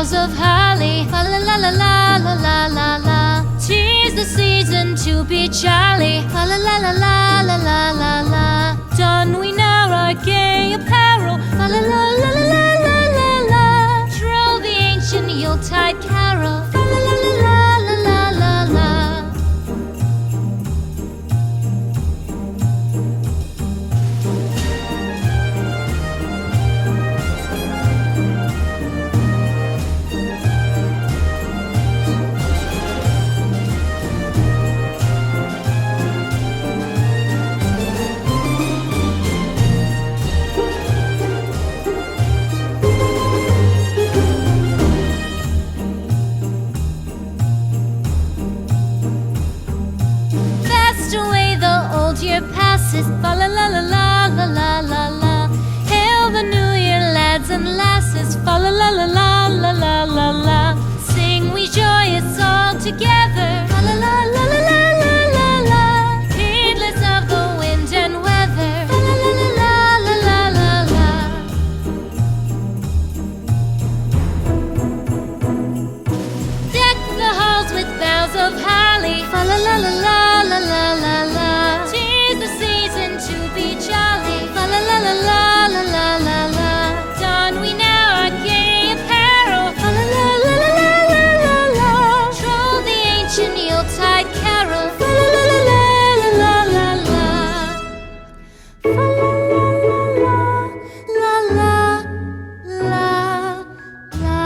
boughs of holly. Fa la la la la la la la la. 'Tis the season to be jolly. Fa la la la la la la la la. Don we now our gay apparel. Fa la la la la la la la la. Troll the ancient Yuletide carol. Fa la la la la la la la la. Year passes, fa la la la la la la la la. Hail the new year, lads and lasses, fa la la la la la la la la. Sing we joyous all together, fa la la la la la la la la. Heedless of the wind and weather, fa la la la la la la la la. Deck the halls with boughs of holly, fa la la la la la la la la. La la la la la la la. Don we now our gay apparel. Fa la la la la la la la la. Troll the ancient Yuletide carol. Fa la la la la la la la. Fa la la la la la.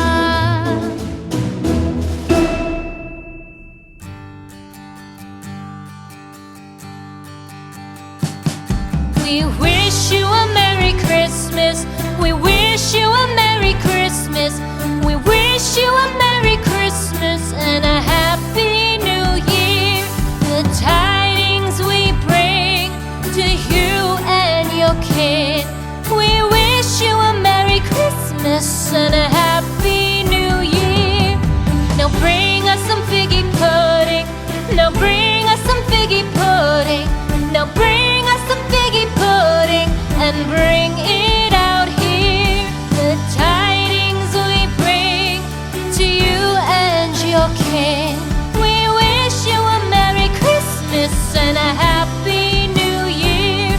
We wish you a Merry Christmas. We wish you a Merry Christmas. We wish you a Merry Christmas and a Happy New Year. The tidings we bring to you and your kin. We wish you a Merry Christmas and a Happy New Year. Now bring us some figgy pudding. Now bring us some figgy pudding. Now bring us some figgy pudding and bring it out here. The tidings we bring to you and your kin. We wish you a Merry Christmas and a Happy New Year.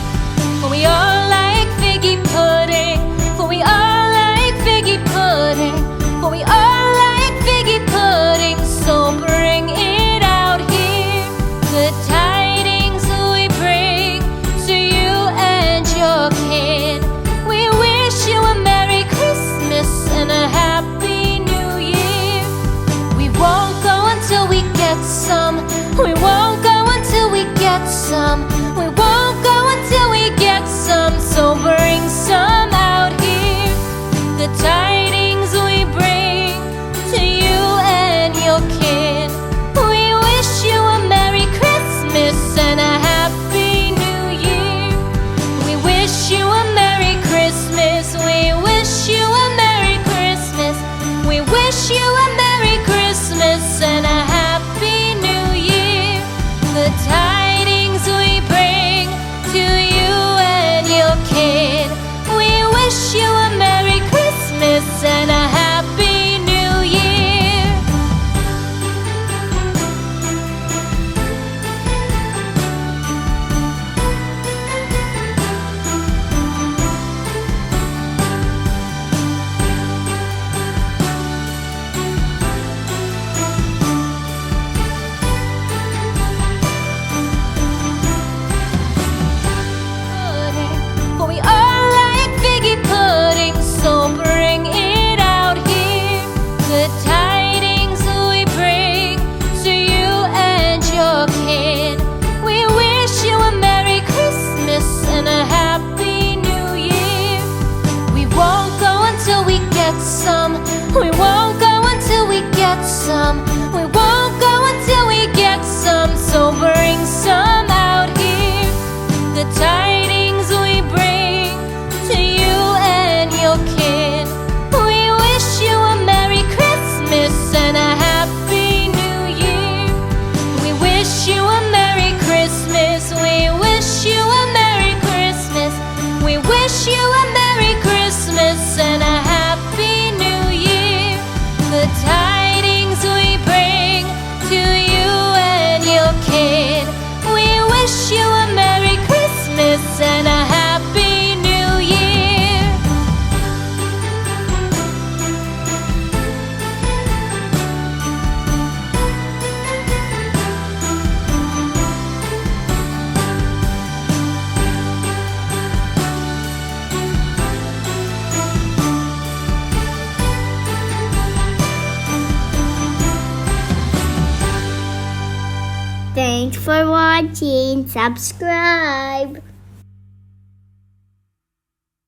For we all like figgy pudding. For we all like figgy pudding. For we all like figgy pudding. So bring it out here. The tidings we bring to you and your kin. We wish you a Merry Christmas and a Happy New Year. We won't go until we get some. We won't go until we get some. We won't go until we get some. So bring some out here. The tidings we bring to you and your kin. We wish you a Merry Christmas and a Happy New Year. We wish you a Merry Christmas. We wish you a Merry Christmas. We wish you a Merry Christmas and a Happy New Year. The tidings we bring to you and your kin. We wish you a Merry Christmas and a Happy New Year. For we all like figgy pudding, so bring it out here. The tidings we bring to you and your kin. We wish you a Merry Christmas and a Happy New Year. We won't go until we get some. We won't go until we get some. We won't go until we get some. So bring some out here. The tidings we bring to you and your kin. We wish you a Merry Christmas and a Happy New Year. We wish you a Merry Christmas. We wish you a Merry Christmas. We wish you a Merry Christmas and a Happy New Year. Thanks for watching. Subscribe.